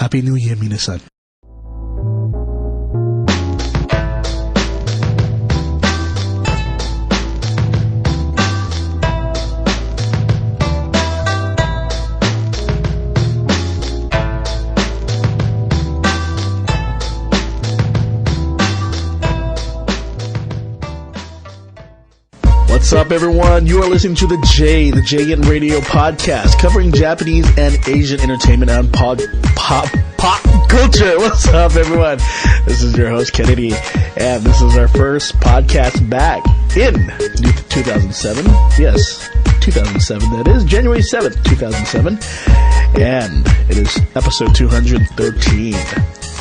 Happy New Year 皆さん。What's up, everyone? You are listening to the ENT RADIO podcast, covering Japanese and Asian entertainment and pop culture. What's up, everyone? This is your host, Kennedy, and this is our first podcast back in 2007. Yes, 2007, that is. January 7th, 2007. And it is episode 213.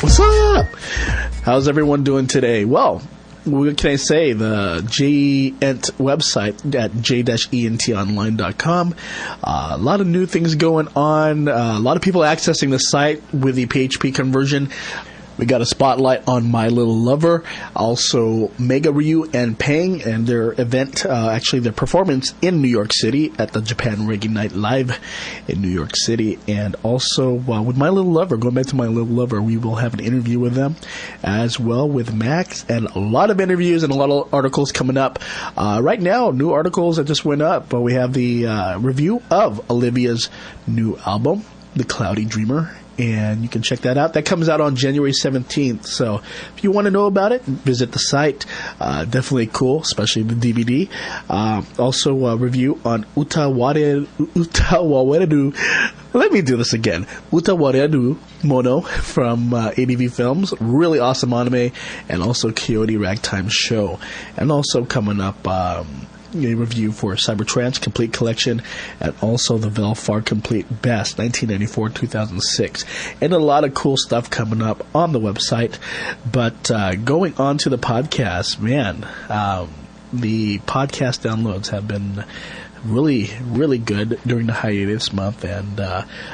What's up? How's everyone doing today? Well, what can I say? The ENT website at j-entonline.com. A lot of new things going on. A lot of people accessing the site with the PHP conversion. We got a spotlight on My Little Lover, also Mega Ryu and Pang, and their event, actually their performance in New York City at the Japan Reggae Night Live in New York City. And also with My Little Lover, going back to My Little Lover, we will have an interview with them as well with Max, and a lot of interviews and a lot of articles coming up. Right now, new articles that just went up, but we have the review of Olivia's new album, The Cloudy Dreamer. And you can check that out. That comes out on January 17th. So if you want to know about it, visit the site. Definitely cool, especially the DVD. Also a review on Utawareru. Let me do this again. Utawareru Mono from ADV Films. Really awesome anime. And also Coyote Ragtime Show. And also coming up, a review for Cybertrance Complete Collection, and also the Velfar Complete Best 1994-2006, and a lot of cool stuff coming up on the website. But going on to the podcast, man, the podcast downloads have been really, really good during the hiatus month. And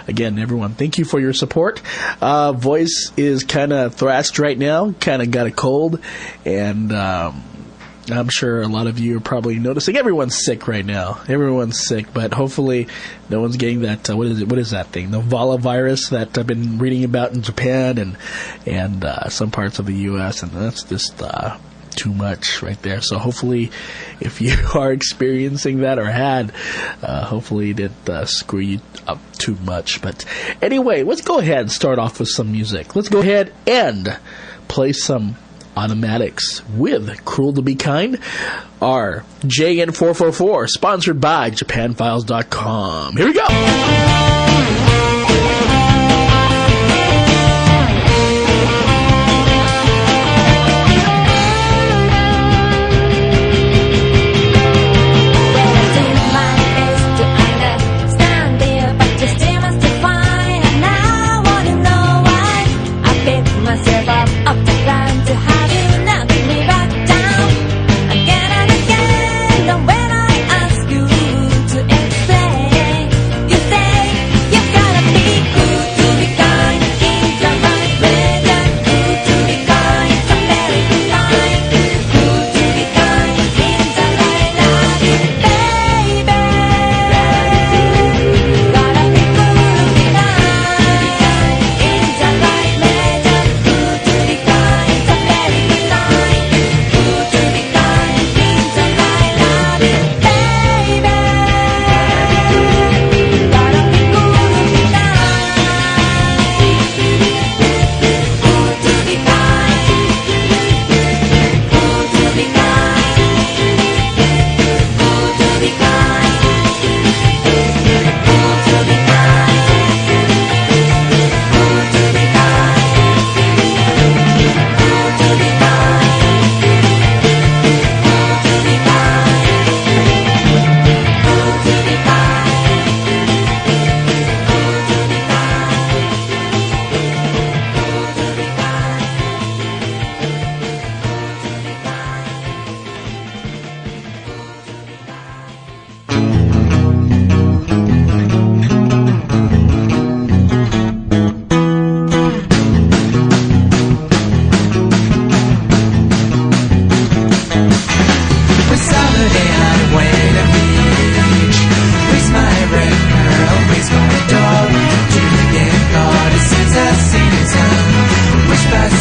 again, everyone, thank you for your support. Voice is kind of thrashed right now, kind of got a cold, and I'm sure a lot of you are probably noticing everyone's sick right now. Everyone's sick, but hopefully no one's getting that, what is that thing? The Vala virus that I've been reading about in Japan and some parts of the U.S., and that's just too much right there. So hopefully if you are experiencing that or had, hopefully it didn't screw you up too much. But anyway, let's go ahead and start off with some music. Let's go ahead and play some Automatics with Cruel to Be Kind, our JN444, sponsored by JapanFiles.com. Here we go! When I ask you to explain, you say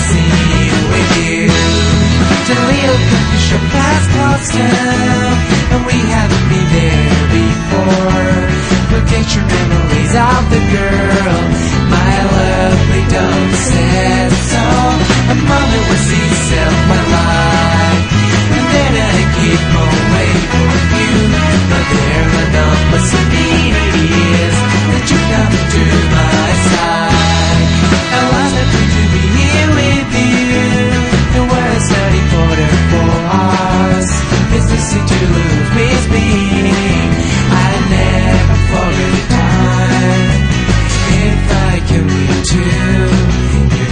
see with you. The little coffee shop has closed down, and we haven't been there before. But picture memories of the girl my lovely dog said so. A moment was easy of my life, and then I keep on waiting for you. But there are numbers of years that you come to my side. I was happy to be here with you. The world is study for us. It's easy to lose with me. I never forget the time. If I can meet you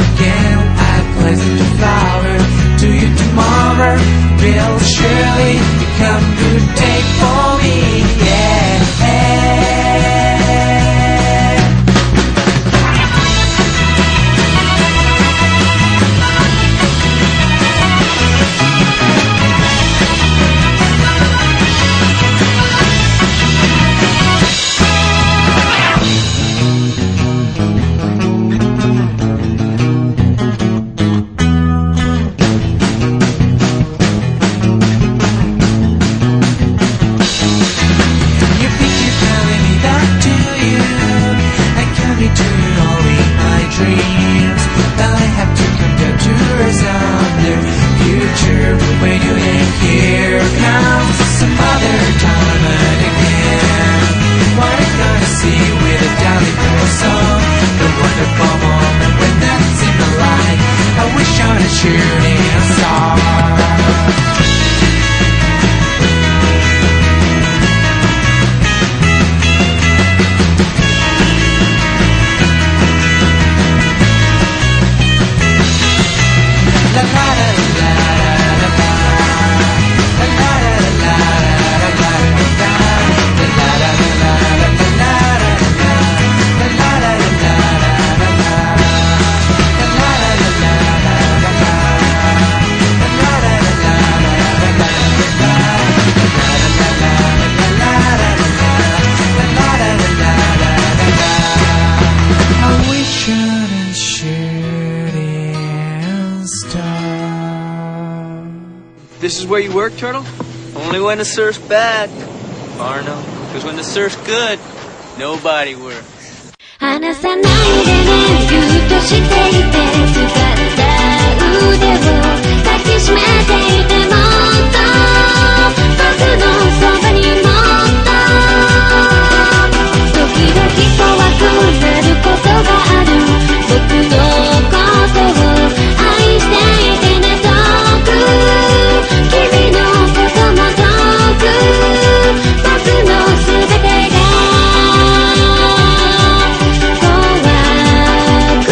again, I pleasant to flower to you tomorrow. Will surely become good day for me. Yeah. This is where you work, Turtle? Only when the surf's bad. Or no, because when the surf's good, nobody works. 離さないでね、ぎゅっとしていて疲れた腕を抱きしめていてもっと僕のそばにもっと時々怖くなることがある僕のことを愛していてね遠く君のことも遠く僕の全てが怖く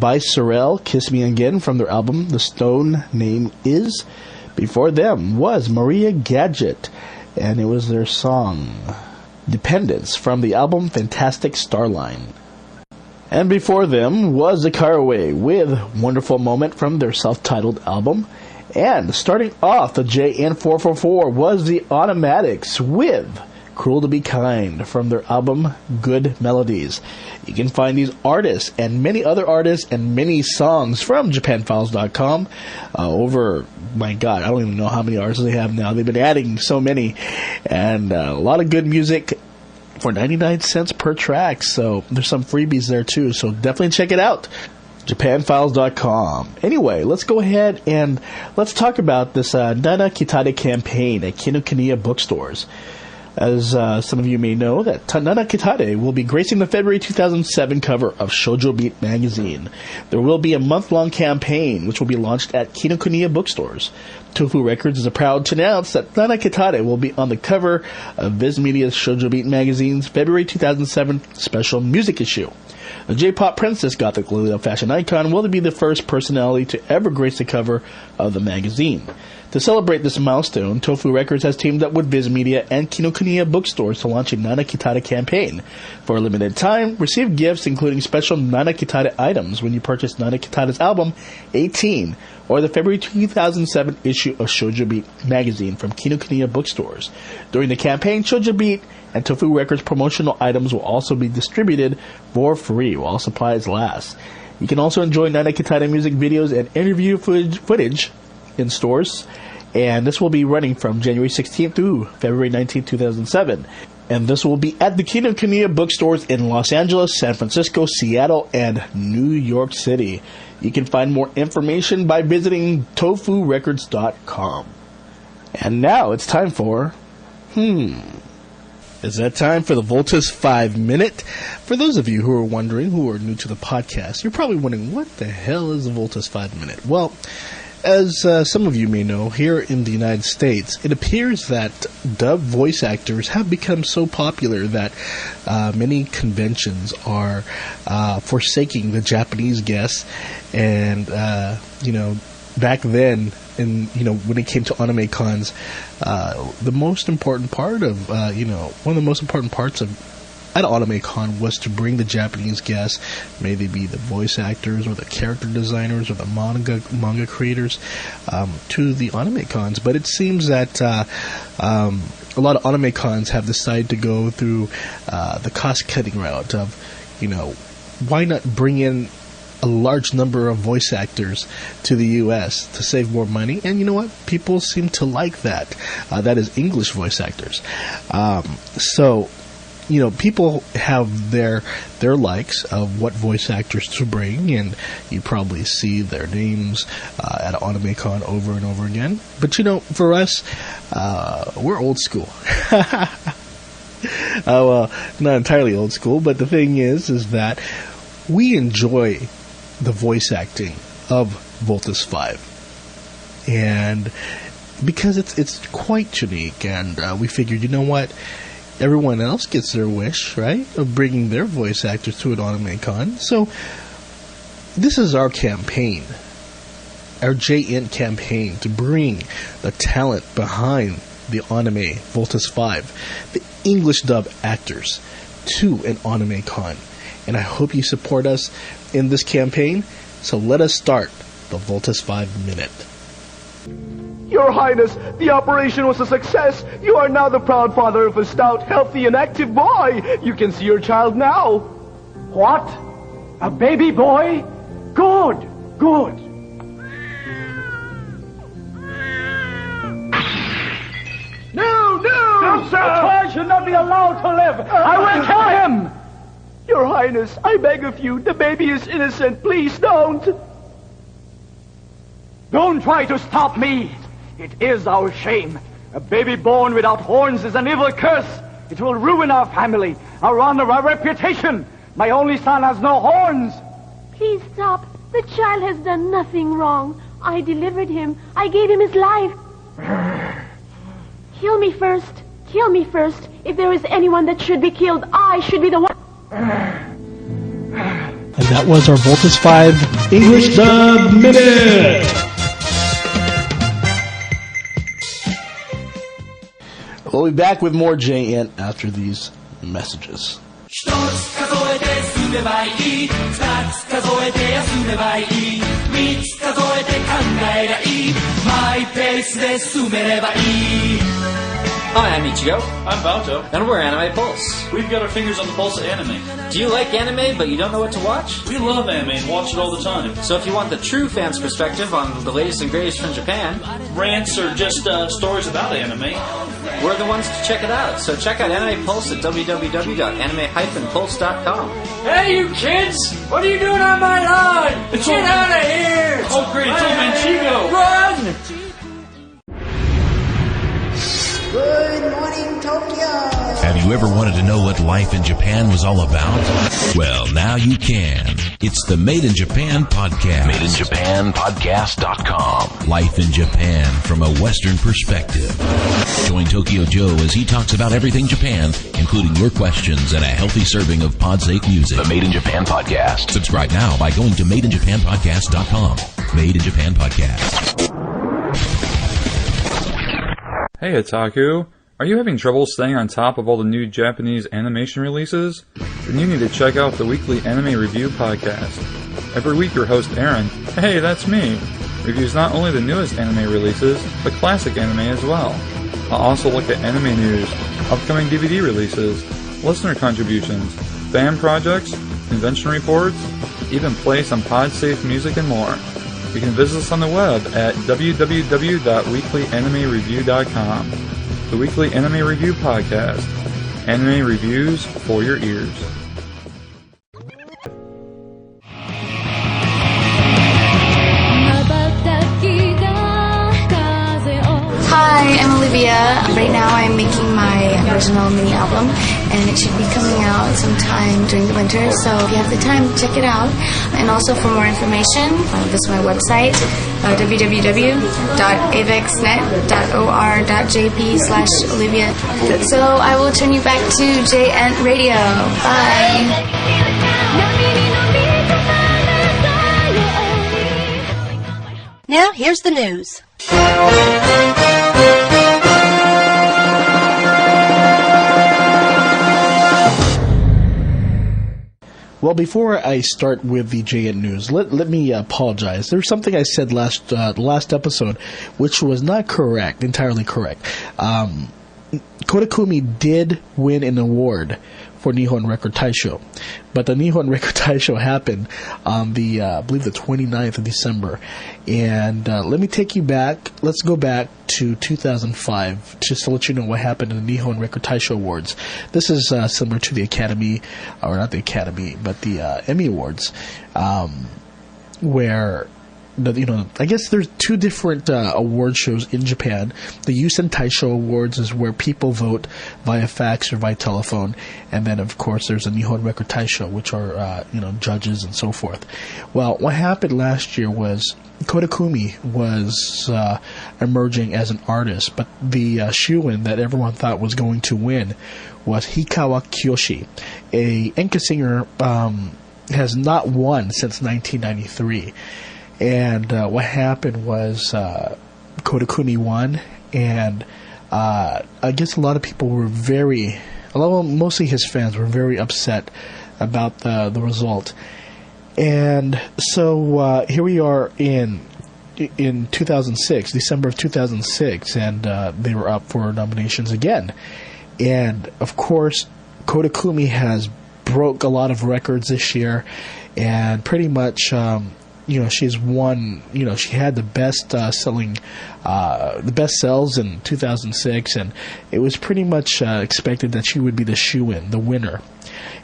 by Sorrel, Kiss Me Again, from their album The Stone Name Is. Before them was Maria Gadget, and it was their song Dependence from the album Fantastic Starline. And before them was The Caraway with Wonderful Moment from their self-titled album. And starting off the JN444 was The Automatics with Cruel to Be Kind from their album Good Melodies. You can find these artists and many other artists and many songs from JapanFiles.com over, my God, I don't even know how many artists they have now. They've been adding so many, and a lot of good music for 99 cents per track. So there's some freebies there too, so definitely check it out. JapanFiles.com. Anyway, let's go ahead and let's talk about this Nana Kitade campaign at Kinokuniya bookstores. As some of you may know, that Nana Kitade will be gracing the February 2007 cover of Shoujo Beat magazine. There will be a month-long campaign which will be launched at Kinokuniya bookstores. Tofu Records is proud to announce that Nana Kitade will be on the cover of Viz Media's Shoujo Beat magazine's February 2007 special music issue. The J-pop princess gothic Lolita fashion icon will be the first personality to ever grace the cover of the magazine. To celebrate this milestone, Tofu Records has teamed up with Viz Media and Kinokuniya bookstores to launch a Nana Kitade campaign. For a limited time, receive gifts including special Nana Kitade items when you purchase Nana Kitade's album 18 or the February 2007 issue of Shoujo Beat magazine from Kinokuniya bookstores. During the campaign, Shoujo Beat and Tofu Records promotional items will also be distributed for free while supplies last. You can also enjoy Nana Kitade music videos and interview footage in stores, and this will be running from January 16th through February 19th, 2007. And this will be at the Kinokuniya bookstores in Los Angeles, San Francisco, Seattle, and New York City. You can find more information by visiting tofurecords.com. And now it's time for Is that time for the Voltus 5 Minute? For those of you who are wondering, who are new to the podcast, you're probably wondering, what the hell is the Voltus 5 Minute? Well, as some of you may know, here in the United States, it appears that dub voice actors have become so popular that many conventions are forsaking the Japanese guests. And, back then, when it came to anime cons, the most important part of, one of the most important parts of at Anime Con was to bring the Japanese guests, may they be the voice actors or the character designers or the manga creators, to the Anime Cons. But it seems that a lot of Anime Cons have decided to go through the cost-cutting route of, why not bring in a large number of voice actors to the U.S. to save more money? And you know what? People seem to like that. That is English voice actors. So people have their likes of what voice actors to bring, and you probably see their names at AnimeCon over and over again. But for us, we're old school. Well, not entirely old school, but the thing is that we enjoy the voice acting of Voltus 5, and because it's quite unique, and we figured, what, everyone else gets their wish, right, of bringing their voice actors to an Anime Con. So this is our campaign, our JN campaign, to bring the talent behind the anime Voltus 5, the English dub actors, to an Anime Con. And I hope you support us in this campaign. So let us start the Voltus 5 Minute. Your Highness, the operation was a success. You are now the proud father of a stout, healthy, and active boy. You can see your child now. What? A baby boy? Good, good. No, sir! The child should not be allowed to live. I will kill him. Your Highness, I beg of you, the baby is innocent. Please don't. Don't try to stop me. It is our shame. A baby born without horns is an evil curse. It will ruin our family, our honor, our reputation. My only son has no horns. Please stop. The child has done nothing wrong. I delivered him. I gave him his life. Kill me first. Kill me first. If there is anyone that should be killed, I should be the one. And that was our Voltus 5 English Dub Minute! We'll be back with more JN after these messages. 一つ数えて進めばいい、二つ数えて休めばいい、三つ数えて考えりゃいい、マイペースで進めればいい。 Hi, I'm Ichigo. I'm Baoto. And we're Anime Pulse. We've got our fingers on the pulse of anime. Do you like anime, but you don't know what to watch? We love anime and watch it all the time. So if you want the true fan's perspective on the latest and greatest from Japan, Rants or just stories about anime, we're the ones to check it out. So check out Anime Pulse at www.anime-pulse.com. Hey, you kids! What are you doing on my lawn? Get out of here! oh great, it's old man Chigo! Run! Good morning, Tokyo! Have you ever wanted to know what life in Japan was all about? Well, now you can. It's the Made in Japan podcast. MadeInJapanPodcast.com. Life in Japan from a Western perspective. Join Tokyo Joe as he talks about everything Japan, including your questions and a healthy serving of Podsake music. The Made in Japan Podcast. Subscribe now by going to MadeInJapanPodcast.com. Made in Japan Podcast. Hey Otaku, are you having trouble staying on top of all the new Japanese animation releases? Then you need to check out the weekly Anime Review podcast. Every week your host Aaron, hey that's me, reviews not only the newest anime releases, but classic anime as well. I'll also look at anime news, upcoming DVD releases, listener contributions, fan projects, convention reports, even play some pod-safe music and more. You can visit us on the web at www.weeklyanimereview.com. The Weekly Anime Review Podcast. Anime reviews for your ears. Hi, I'm Olivia. Right now I'm making my original mini album and it should be coming out sometime during the winter, so if you have the time, check it out. And also for more information, visit my website, www.avexnet.or.jp/Olivia. So I will turn you back to ENT Radio. Bye! Now, here's the news. Well, before I start with the JN News, let me apologize. There's something I said last episode which was not correct, entirely correct. Kodakumi did win an award for Nihon Record Taisho, but the Nihon Record Taisho happened on the I believe the 29th of December. And let me take you back. Let's go back to 2005 just to let you know what happened in the Nihon Record Taisho Awards. This is similar to the Academy, or not the Academy, but the Emmy Awards, where I guess there's two different award shows in Japan. The Yusen Taisho Awards is where people vote via fax or via telephone, and then of course there's a Nihon Record Taisho, which are judges and so forth. Well, what happened last year was Kodakumi was emerging as an artist, but the shoo-in that everyone thought was going to win was Hikawa Kiyoshi, a enka singer, has not won since 1993. And what happened was Kodakumi won, and I guess a lot of people were mostly his fans were very upset about the result. And so here we are in 2006, December of 2006, and they were up for nominations again. And of course, Kodakumi has broke a lot of records this year, and pretty much she's won, she had the best the best sells in 2006, and it was pretty much expected that she would be the shoo-in, the winner.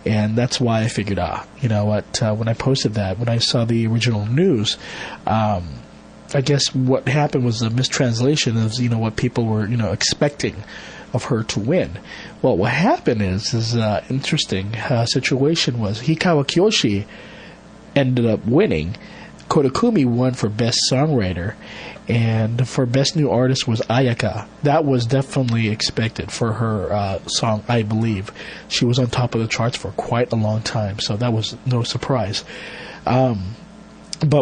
And that's why I figured, when I posted that, when I saw the original news, I guess what happened was a mistranslation of, what people were, expecting of her to win. Well, what happened is interesting situation was Hikawa Kiyoshi ended up winning. Kodakumi won for Best Songwriter, and for Best New Artist was Ayaka. That was definitely expected for her song, I Believe. She was on top of the charts for quite a long time, so that was no surprise. But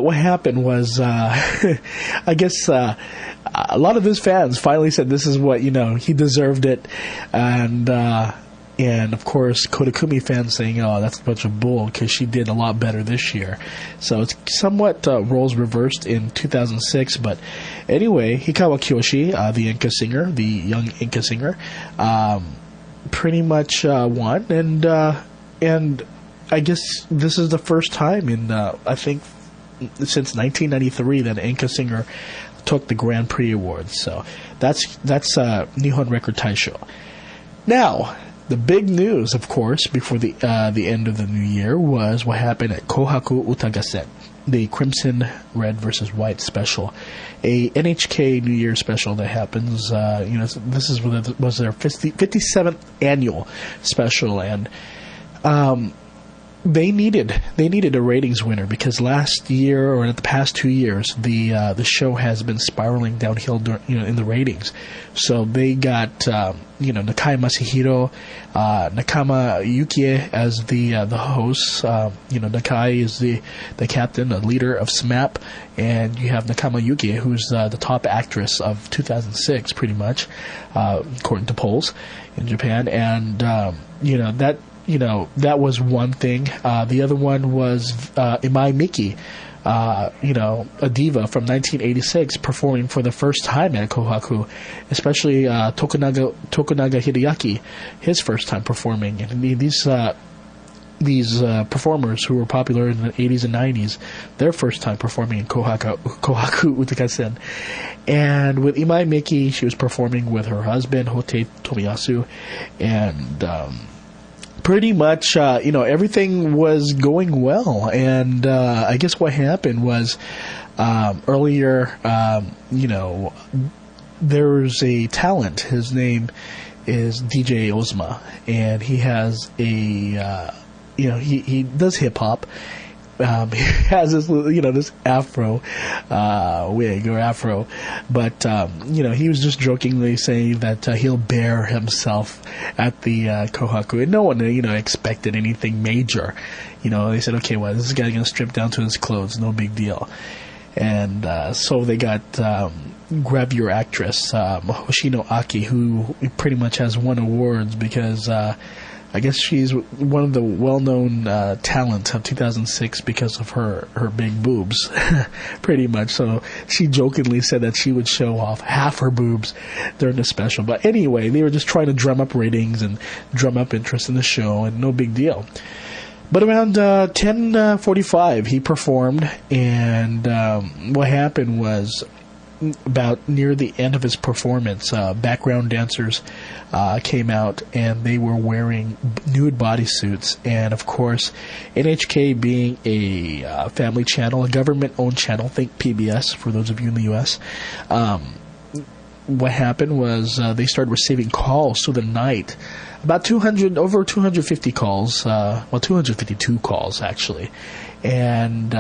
what happened was, I guess a lot of his fans finally said this is what, he deserved it, and of course Kodakumi fans saying, oh, that's a bunch of bull because she did a lot better this year. So it's somewhat roles reversed in 2006, but anyway, Hikawa Kyoshi, the Enka singer, the young Enka singer, pretty much won, and I guess this is the first time in, I think, since 1993 that Enka singer took the Grand Prix Awards. So that's Nihon Record Taisho. Now, the big news, of course, before the end of the new year was what happened at Kohaku Utagasen, the Crimson Red versus White special, a NHK New Year special that happens. This was their 57th annual special, and they needed a ratings winner because last year or in the past 2 years the show has been spiraling downhill in the ratings. So they got Nakai Masahiro, Nakama Yukie as the hosts. Nakai is the captain, the leader of SMAP, and you have Nakama Yukie, who's the top actress of 2006, pretty much, according to polls in Japan. And that was one thing. The other one was Imai Miki, a diva from 1986, performing for the first time at Kohaku, especially Tokunaga Hideaki, his first time performing. And these performers who were popular in the 80s and 90s, their first time performing in Kohaku Utagasen. And with Imai Miki, she was performing with her husband, Hote Tomiyasu, and pretty much, everything was going well. And I guess what happened was earlier, there's a talent. His name is DJ Ozma, and he has he does hip hop. He has this, this afro wig or afro, but he was just jokingly saying that he'll bare himself at the Kohaku, and no one expected anything major. They said, okay, well, this guy gonna strip down to his clothes, no big deal. And so they got Grab Your Actress, Hoshino Aki, who pretty much has won awards because I guess she's one of the well-known talent of 2006 because of her big boobs, pretty much. So she jokingly said that she would show off half her boobs during the special. But anyway, they were just trying to drum up ratings and drum up interest in the show, and no big deal. But around 10:45, he performed, and what happened was, about near the end of his performance, background dancers came out, and they were wearing nude bodysuits. And of course, NHK being a family channel, a government-owned channel, think PBS for those of you in the U.S., what happened was they started receiving calls through the night. About 250 calls, 252 calls actually, and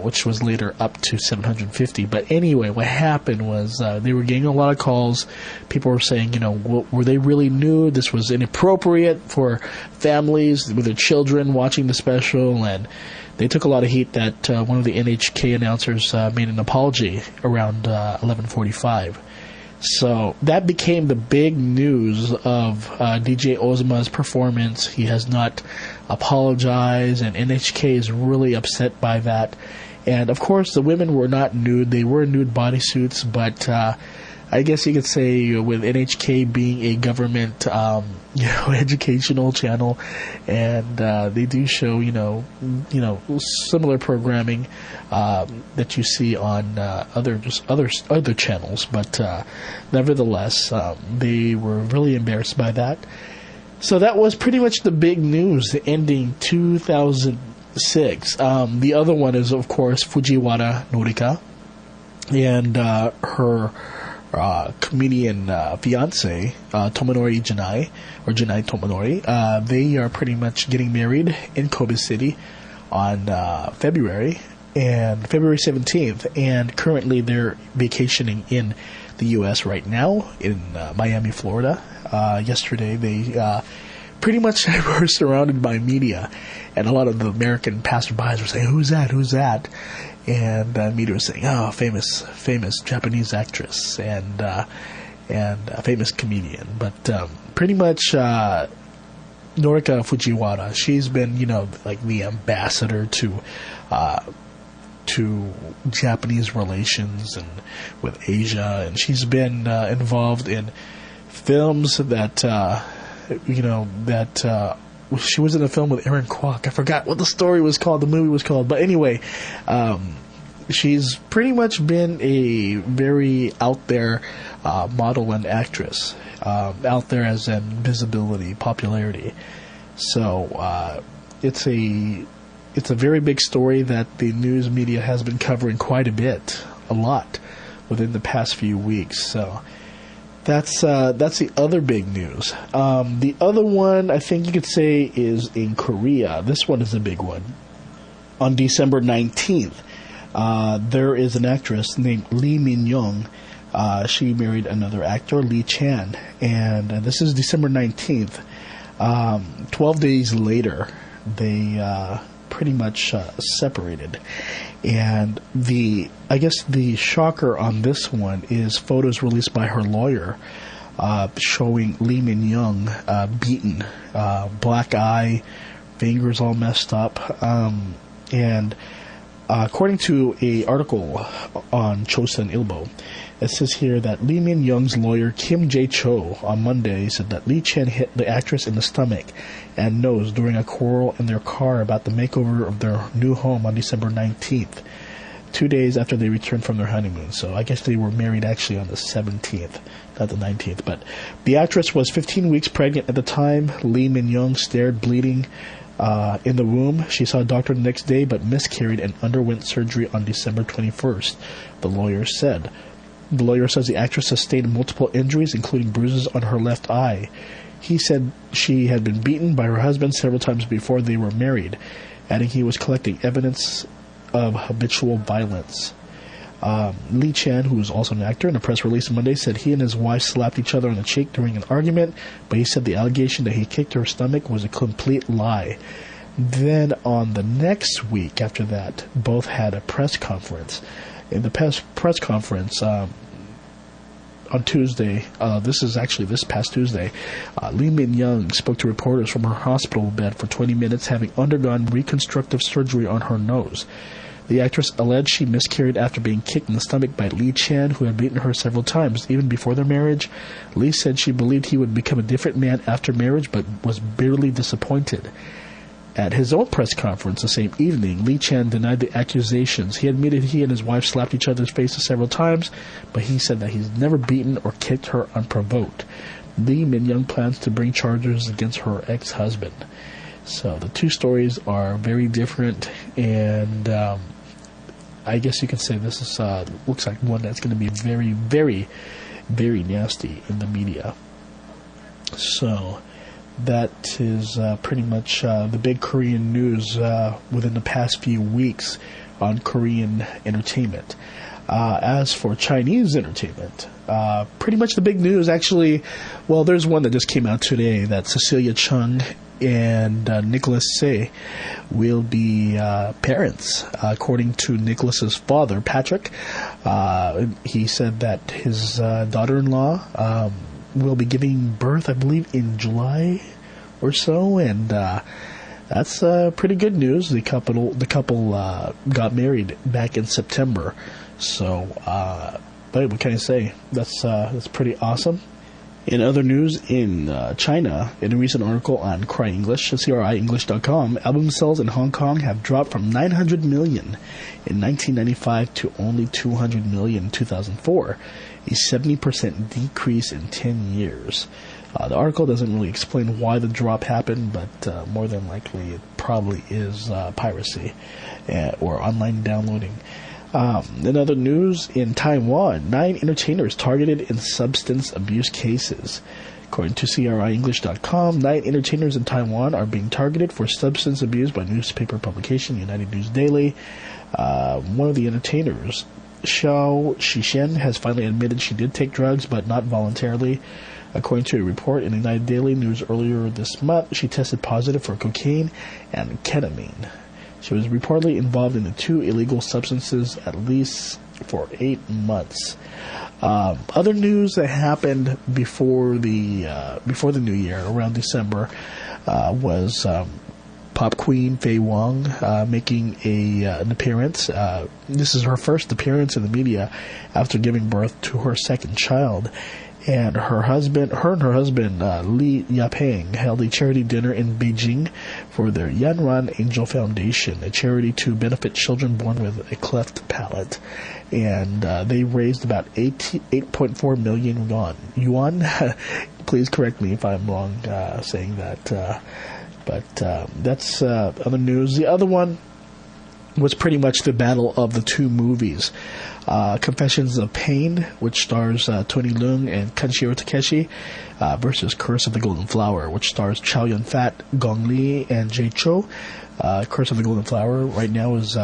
which was later up to 750. But anyway, what happened was they were getting a lot of calls. People were saying, were they really nude? This was inappropriate for families with their children watching the special, and they took a lot of heat that one of the NHK announcers made an apology around 11:45. So that became the big news of DJ Ozma's performance. He has not apologized, and NHK is really upset by that. And of course, the women were not nude. They were nude bodysuits, but I guess you could say with NHK being a government, educational channel, and they do show, similar programming that you see on other channels. But nevertheless, they were really embarrassed by that. So that was pretty much the big news ending 2006. The other one is, of course, Fujiwara Norika and her comedian fiance, Tomonori Janai, or Janai Tomonori. They are pretty much getting married in Kobe City on February. and February 17th, and currently they're vacationing in the U.S. right now in Miami, Florida. Yesterday they pretty much were surrounded by media, and a lot of the American passerbys were saying, "Who's that? Who's that?" And media was saying, "Oh, famous Japanese actress and a famous comedian." But pretty much Norika Fujiwara, she's been, like the ambassador to Japanese relations and with Asia, and she's been involved in films that she was in a film with Aaron Kwok. I forgot what the story was called, the movie was called, but anyway, she's pretty much been a very out there model and actress, out there as in visibility, popularity. So it's a very big story that the news media has been covering quite a lot within the past few weeks. So that's the other big news. The other one I think you could say is in Korea. This one is a big one. On December 19th, there is an actress named Lee Min-young. She married another actor, Lee Chan, and this is December 19th. 12 days later, they pretty much separated. And I guess the shocker on this one is photos released by her lawyer showing Lee Min-young beaten, black eye, fingers all messed up, and according to a article on Chosun Ilbo, it says here that Lee Min-young's lawyer Kim Jae-cho on Monday said that Lee Chan hit the actress in the stomach and nose during a quarrel in their car about the makeover of their new home on December 19th, 2 days after they returned from their honeymoon. So I guess they were married actually on the 17th, not the 19th. But the actress was 15 weeks pregnant at the time. Lee Min-young stared bleeding in the womb. She saw a doctor the next day but miscarried and underwent surgery on December 21st, the lawyer said. The lawyer says the actress sustained multiple injuries, including bruises on her left eye. He said she had been beaten by her husband several times before they were married, adding he was collecting evidence of habitual violence. Lee Chan, who is also an actor, in a press release on Monday, said he and his wife slapped each other on the cheek during an argument, but he said the allegation that he kicked her stomach was a complete lie. Then on the next week after that, both had a press conference. In the press conference, on Tuesday, this is actually this past Tuesday, Lee Min-young spoke to reporters from her hospital bed for 20 minutes, having undergone reconstructive surgery on her nose. The actress alleged she miscarried after being kicked in the stomach by Lee Chan, who had beaten her several times, even before their marriage. Lee said she believed he would become a different man after marriage, but was bitterly disappointed. At his own press conference the same evening, Lee Chan denied the accusations. He admitted he and his wife slapped each other's faces several times, but he said that he's never beaten or kicked her unprovoked. Lee Min-young plans to bring charges against her ex-husband. So the two stories are very different, and I guess you could say this is looks like one that's going to be very, very, very nasty in the media. So that is pretty much the big Korean news within the past few weeks on Korean entertainment. As for Chinese entertainment, pretty much the big news actually, well, there's one that just came out today that Cecilia Chung and Nicholas Tse will be parents. According to Nicholas's father, Patrick, he said that his daughter-in-law will be giving birth, I believe, in July or so, and that's pretty good news. The couple got married back in September, so but what can I say? That's pretty awesome. In other news, in China, in a recent article on CriEnglish.com, album sales in Hong Kong have dropped from 900 million in 1995 to only 200 million in 2004, a 70% decrease in 10 years. The article doesn't really explain why the drop happened, but more than likely it probably is piracy or online downloading. In other news, in Taiwan, 9 entertainers targeted in substance abuse cases. According to CriEnglish.com, 9 entertainers in Taiwan are being targeted for substance abuse by newspaper publication United News Daily. one of the entertainers, Xiao Xishen, has finally admitted she did take drugs, but not voluntarily. According to a report in the United Daily News earlier this month, she tested positive for cocaine and ketamine. She was reportedly involved in the 2 illegal substances at least for 8 months. Other news that happened before the new year, around December, was pop queen Faye Wong making an appearance. This is her first appearance in the media after giving birth to her second child. And her and her husband, Li Yapeng, held a charity dinner in Beijing for their Yanran Angel Foundation, a charity to benefit children born with a cleft palate. And they raised about 8.4 million yuan. Please correct me if I'm wrong saying that. But that's other news. The other one was pretty much the battle of the 2 movies. Confessions of Pain, which stars Tony Leung and Kanshiro Takeshi, versus Curse of the Golden Flower, which stars Chow Yun-fat, Gong Li, and Jay Chou. Curse of the Golden Flower right now is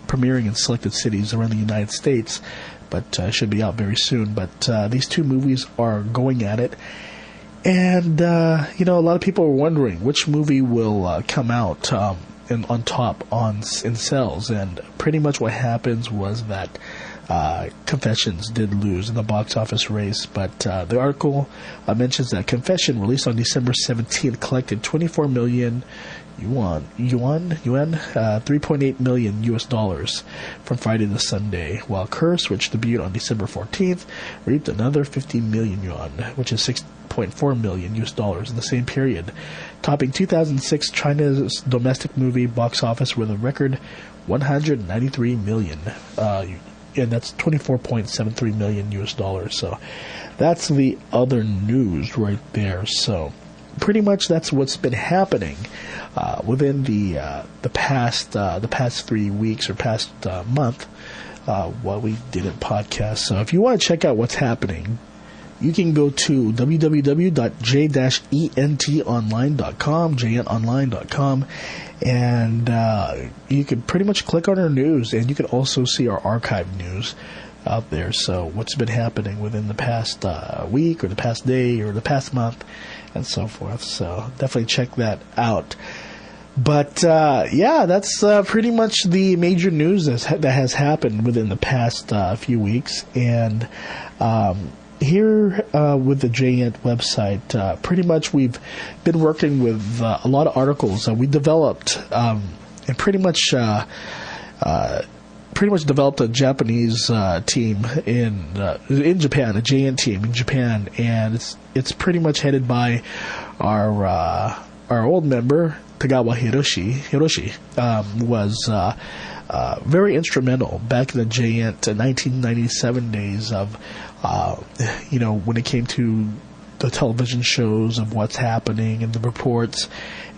premiering in selected cities around the United States, but should be out very soon. But these 2 movies are going at it. And, a lot of people are wondering which movie will come out on top in sales. And pretty much what happens was that Confessions did lose in the box office race, but the article mentions that Confession, released on December 17th, collected 24 million yuan, 3.8 million US dollars from Friday to Sunday, while Curse, which debuted on December 14th, reaped another 50 million yuan, which is 6.4 million US dollars in the same period, topping 2006 China's domestic movie box office with a record 193 million, and that's 24.73 million US dollars. So that's the other news right there. So pretty much that's what's been happening within the past 3 weeks or past month while we didn't podcast. So if you want to check out what's happening, you can go to www.j-entonline.com, jnonline.com, and you can pretty much click on our news, and you can also see our archived news out there. So what's been happening within the past week or the past day or the past month and so forth. So definitely check that out. But that's pretty much the major news that has happened within the past few weeks. And here with the JENT website, pretty much we've been working with a lot of articles that we developed, and pretty much developed a Japanese team in Japan, a JENT team in Japan, and it's pretty much headed by our old member Tagawa Hiroshi was very instrumental back in the JENT 1997 days of when it came to the television shows of what's happening and the reports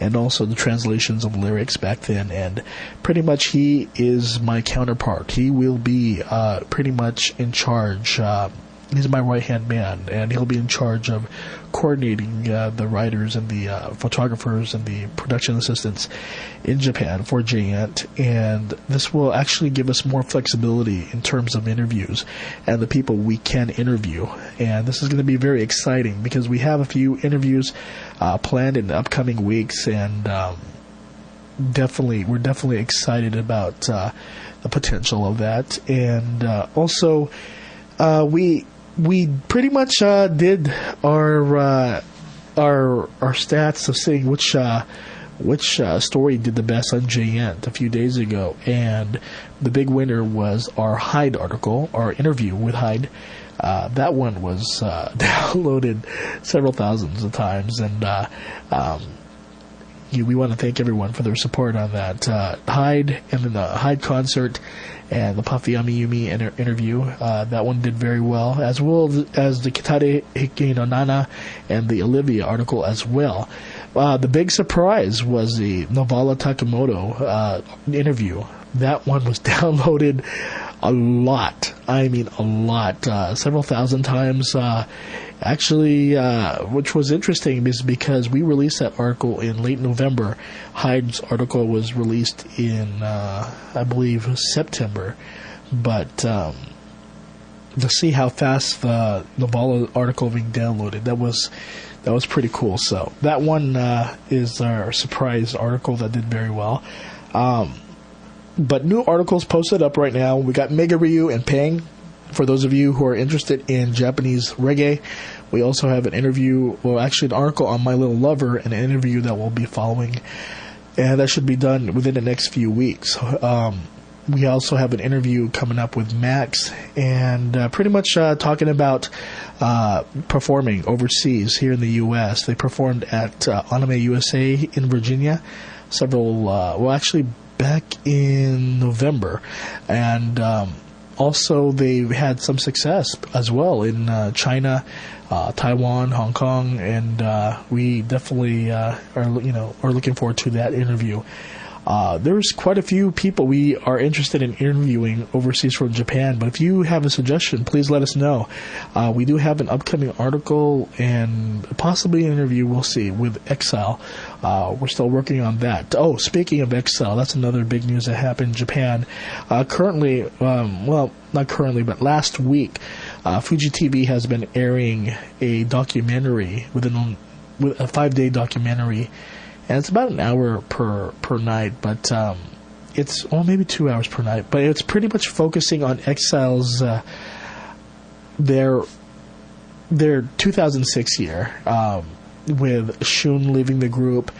and also the translations of lyrics back then. And pretty much he is my counterpart. He will be pretty much in charge. He's my right-hand man, and he'll be in charge of coordinating the writers and the photographers and the production assistants in Japan for JENT. And this will actually give us more flexibility in terms of interviews and the people we can interview. And this is going to be very exciting because we have a few interviews planned in the upcoming weeks, and we're definitely excited about the potential of that. And also, we pretty much did our stats of seeing which story did the best on JENT a few days ago, and the big winner was our Hyde article, our interview with Hyde. That one was downloaded several thousands of times, and we want to thank everyone for their support on that. Hyde, and then the Hyde concert, and the Puffy Amiyumi interview. That one did very well, as well as the Kitare Hike no Nana and the Olivia article as well. The big surprise was the Novala Takamoto interview. That one was downloaded a lot. I mean, a lot. Several thousand times. Actually, which was interesting is because we released that article in late November. Hyde's article was released in, I believe, September. But to see how fast the Vala article being downloaded, that was pretty cool. So that one is our surprise article that did very well. But new articles posted up right now. We got Mega Ryu and Pang. For those of you who are interested in Japanese reggae, we also have an interview, well, actually an article on My Little Lover and an interview that will be following. And that should be done within the next few weeks. We also have an interview coming up with Max and pretty much talking about performing overseas here in the U.S. They performed at Anime USA in Virginia actually back in November. And also they had some success as well in China, Taiwan, Hong Kong, and we definitely are looking forward to that interview. There's quite a few people we are interested in interviewing overseas from Japan, but if you have a suggestion, please let us know. We do have an upcoming article and possibly an interview, we'll see, with Exile. We're still working on that. Oh, speaking of Exile, that's another big news that happened in Japan. Currently, well, not currently, but last week, Fuji TV has been airing a documentary, with a 5-day documentary. And it's about an hour per night, but it's maybe 2 hours per night. But it's pretty much focusing on Exile's their 2006 year, with Shun leaving the group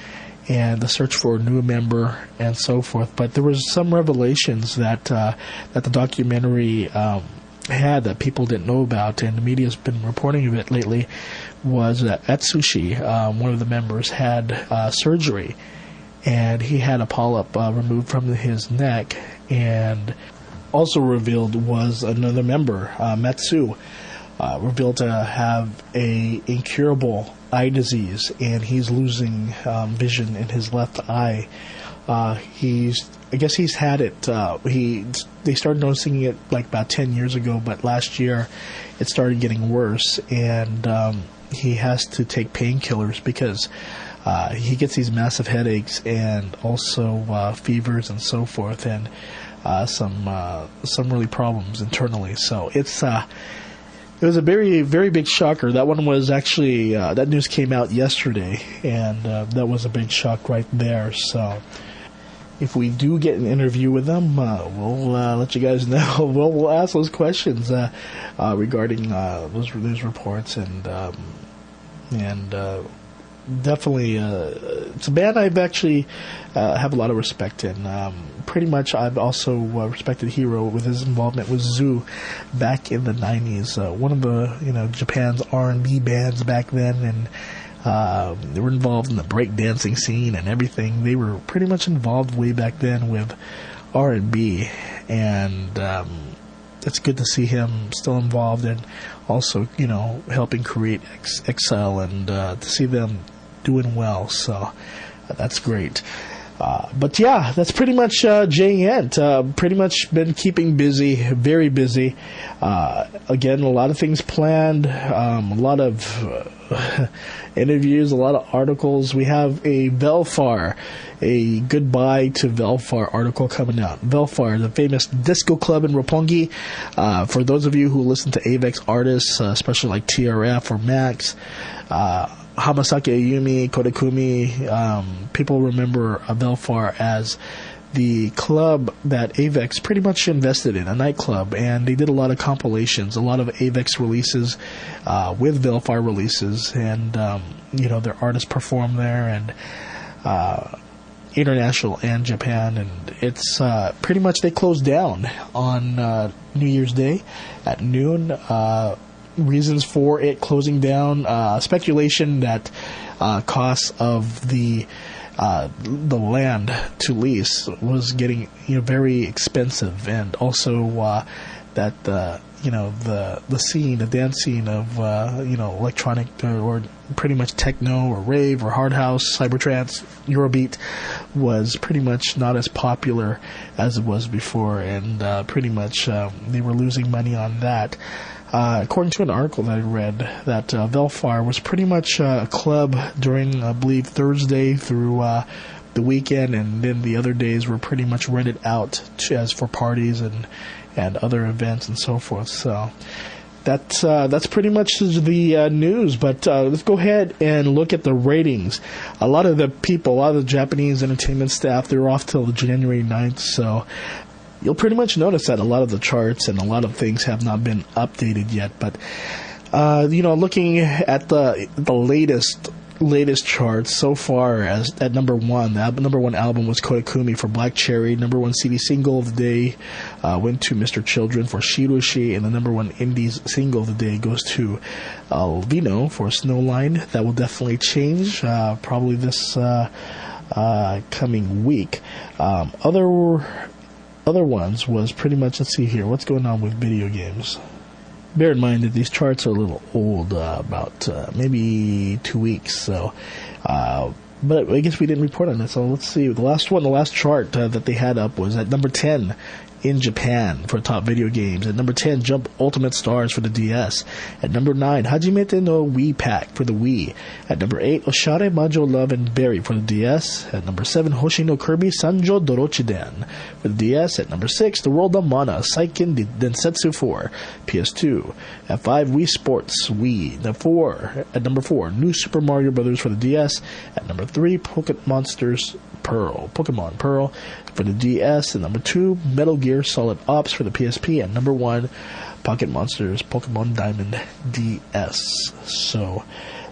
and the search for a new member and so forth. But there was some revelations that the documentary had that people didn't know about, and the media's been reporting of it lately. Was that Atsushi, one of the members, had surgery, and he had a polyp removed from his neck. And also revealed was another member, Matsu, revealed to have a incurable eye disease, and he's losing vision in his left eye. I guess he's had it. They started noticing it like about 10 years ago, but last year it started getting worse, and he has to take painkillers because he gets these massive headaches and also fevers and so forth, and some really problems internally. So it was a very, very big shocker. That one was actually that news came out yesterday, and that was a big shock right there. So if we do get an interview with them, we'll let you guys know. We'll ask those questions regarding those news reports, and definitely it's a band I've actually have a lot of respect in. Pretty much I've also respected Hiro with his involvement with Zoo back in the 90s. One of the Japan's R&B bands back then, and they were involved in the breakdancing scene and everything. They were pretty much involved way back then with R&B, and it's good to see him still involved and also, helping create Excel, and to see them doing well. So that's great. But yeah, that's pretty much JENT. Pretty much been keeping busy, very busy. Again, a lot of things planned, a lot of interviews, a lot of articles. We have a Velfar, a goodbye to Velfar article coming out. Velfar, the famous disco club in Roppongi. For those of you who listen to AVEX artists, especially like TRF or Max, Hamasaki Ayumi, Kodakumi, people remember Velfar as the club that AVEX pretty much invested in, a nightclub, and they did a lot of compilations, a lot of AVEX releases with Velfar releases, and their artists perform there, and international and Japan, and it's pretty much they closed down on New Year's Day at noon. Reasons for it closing down, speculation that costs of the land to lease was getting very expensive, and also that the scene, the dance scene of electronic or pretty much techno or rave or hard house, cybertrance, Eurobeat was pretty much not as popular as it was before, and pretty much they were losing money on that. According to an article that I read, that Velfar was pretty much a club during, I believe, Thursday through the weekend, and then the other days were pretty much rented out as for parties and other events and so forth. So that's pretty much the news. But let's go ahead and look at the ratings. A lot of the Japanese entertainment staff, they're off till January 9th, so you'll pretty much notice that a lot of the charts and a lot of things have not been updated yet. But looking at the latest charts so far, as at number one, the number one album was Kotakumi for Black Cherry. Number one CD single of the day went to Mr. Children for Shiroshi, and the number one indies single of the day goes to Alvino for Snowline. That will definitely change probably this coming week. Other ones was pretty much, let's see here, what's going on with video games. Bear in mind that these charts are a little old, about maybe 2 weeks, so but I guess we didn't report on it, so let's see. The last chart that they had up was at number 10 in Japan for top video games. At number 10, Jump Ultimate Stars for the DS. At number 9, Hajimete no Wii Pack for the Wii. At number 8, Oshare Majo Love and Berry for the DS. At number 7, Hoshi no Kirby Sanjo Dorochiden for the DS. At number 6, The World of Mana Saiken Densetsu 4 PS2. At 5, Wii Sports Wii. At number 4, New Super Mario Bros. For the DS. At number 3, Pokemon Pearl for the DS. At number 2, Metal Gear Solid Ops for the PSP. And number 1, Pocket Monsters Pokemon Diamond DS. So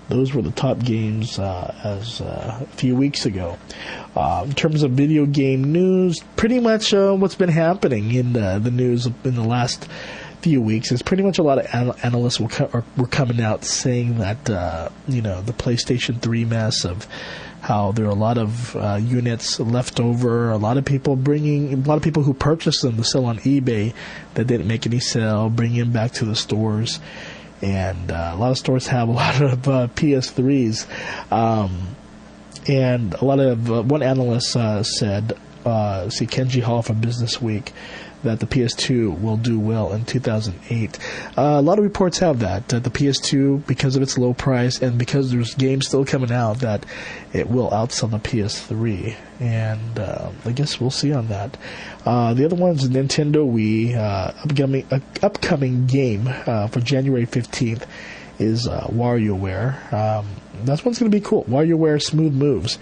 those were the top games as a few weeks ago. In terms of video game news, pretty much what's been happening in the news in the last few weeks is pretty much a lot of analysts were coming out saying that the PlayStation 3 mess of how there are a lot of units left over, a lot of people who purchased them to sell on eBay that didn't make any sale, bringing them back to the stores, and a lot of stores have a lot of PS3s, and a lot of one analyst said, Kenji Hall from Business Week, that the PS2 will do well in 2008. A lot of reports have that the PS2, because of its low price and because there's games still coming out, that it will outsell the PS3. And I guess we'll see on that. The other one's Nintendo Wii. Upcoming game for January 15th is WarioWare. That one's going to be cool. WarioWare Smooth Moves.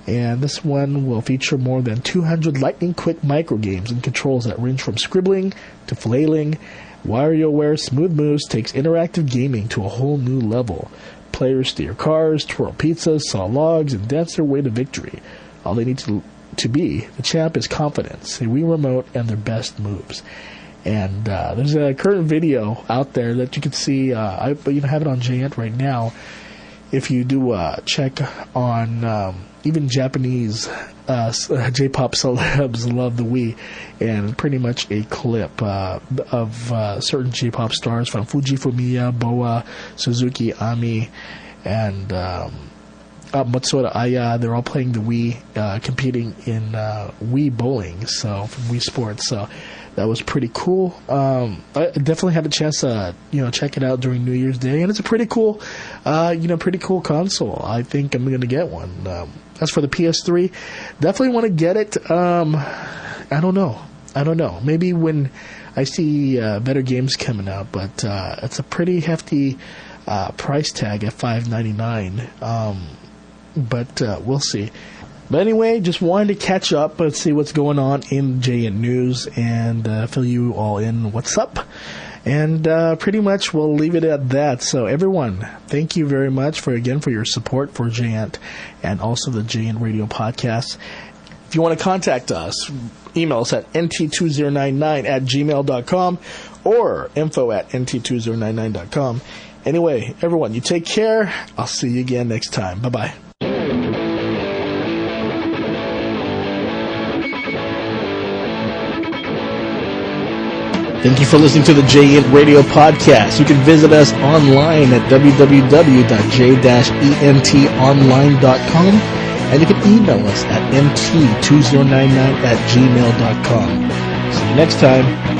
And this one will feature more than 200 lightning-quick micro-games and controls that range from scribbling to flailing. WarioWare Smooth Moves takes interactive gaming to a whole new level. Players steer cars, twirl pizzas, saw logs, and dance their way to victory. All they need to be the champ is confidence, a Wii Remote, and their best moves. And there's a current video out there that you can see. I have it on JNet right now. If you do check on even Japanese J-pop celebs love the Wii, and pretty much a clip of certain J-pop stars from Fuji Fumiya, Boa, Suzuki Ami, and Matsuda Aya. They're all playing the Wii, competing in Wii bowling, so from Wii Sports. So that was pretty cool. I definitely had a chance to check it out during New Year's Day, and it's a pretty cool console. I think I'm gonna get one. As for the PS3, definitely want to get it. I don't know. Maybe when I see better games coming out, but it's a pretty hefty price tag at $599. But we'll see. But anyway, just wanted to catch up and see what's going on in JN News and fill you all in what's up. And pretty much we'll leave it at that. So everyone, thank you very much for your support for JN and also the JN Radio podcast. If you want to contact us, email us at nt2099@gmail.com or info@nt2099.com. Anyway, everyone, you take care. I'll see you again next time. Bye-bye. Thank you for listening to the J-ENT Radio Podcast. You can visit us online at www.j-entonline.com, and you can email us at mt2099@gmail.com. See you next time.